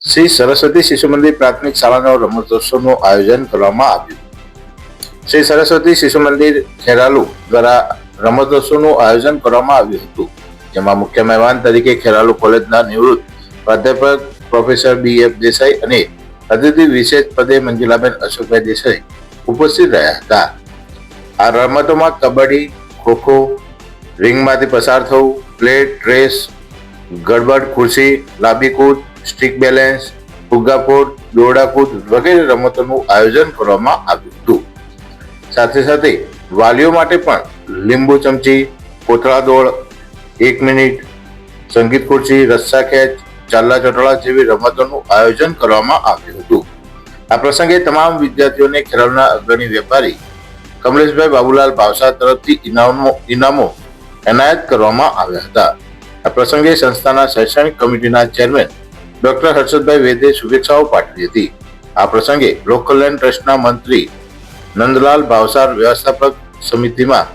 શ્રી સરસ્વતી શિશુ મંદિર પ્રાથમિક શાળાનો રમતોત્સવનું આયોજન કરવામાં આવ્યું. શ્રી સરસ્વતી શિશુ મંદિર ખેરાલુ દ્વારા રમતોત્સવનું આયોજન કરવામાં આવ્યું હતું, જેમાં મુખ્ય મહેમાન તરીકે ખેરાલુ કોલેજના નિવૃત્ત પ્રાધ્યાપક પ્રોફેસર BF દેસાઈ અને અતિથિ વિશેષ પદે મંજુલાબેન અશોકભાઈ દેસાઈ ઉપસ્થિત રહ્યા હતા. આ રમતોમાં કબડ્ડી, ખોખો, રિંગમાંથી પસાર થવું, પ્લેટ રેસ, ગડબડ ખુરશી, લાંબી કૂદ, સ્ટિક બેલેન્સ, ફુગ્ગાફોડ, દોરડા કૂદ વગેરે રમતોનું આયોજન કરવામાં આવ્યું હતું. સાથે સાથે વાલીઓ માટે પણ લીંબુ ચમચી, કોથળા દોડ, 1 મિનિટ, સંગીત ખુરશી, રસ્સા ખેંચ, ચાલ્લા ચોટલા જેવી રમતોનું આયોજન કરવામાં આવ્યું હતું. આ પ્રસંગે તમામ વિદ્યાર્થીઓને ખેરાલુના અગ્રણી વેપારી કમલેશભાઈ બાબુલાલ ભાવસાર તરફથી ઇનામો એનાયત કરવામાં આવ્યા હતા. આ પ્રસંગે સંસ્થાના શૈક્ષણિક કમિટીના ચેરમેન ડોક્ટર હર્ષદભાઈ વેદે શુભેચ્છાઓ પાઠવી હતી. આ પ્રસંગે લોક કલ્યાણ ટ્રસ્ટના મંત્રી નંદલાલ ભાવસાર, વ્યવસ્થાપક સમિતિમાં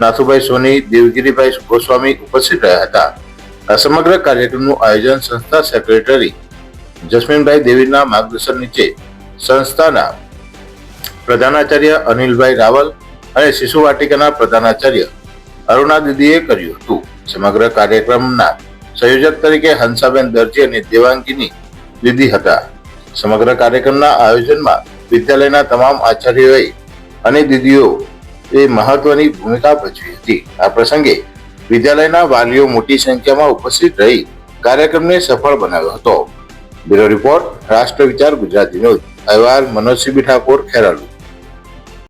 નાથુભાઈ સોની, દેવગીરીભાઈ ગોસ્વામી ઉપસ્થિત રહ્યા હતા. આ સમગ્ર કાર્યક્રમનું આયોજન સંસ્થા સેક્રેટરી જસ્મીનભાઈ દેવીના માર્ગદર્શન નીચે સંસ્થાના પ્રધાનાચાર્ય અનિલભાઈ રાવલ અને શિશુ વાટિકાના પ્રધાનાચાર્ય અરુણા દીદીએ કર્યું હતું. સમગ્ર કાર્યક્રમના સંયોજક તરીકે હંસાબેન દરજી અને દેવાંગીની દીદી હતા. સમગ્ર કાર્યક્રમના આયોજનમાં વિદ્યાલયના તમામ આચાર્યોએ અને દીદીઓએ મહત્વની ભૂમિકા ભજવી હતી. આ પ્રસંગે વિદ્યાલયના વાલીઓ મોટી સંખ્યામાં ઉપસ્થિત રહી કાર્યક્રમને સફળ બનાવ્યો હતો. બ્યુરો રિપોર્ટ, રાષ્ટ્ર વિચાર ગુજરાતી ન્યૂઝ. અહેવાલ મનોજસિંહ ઠાકોર, ખેરાલુ.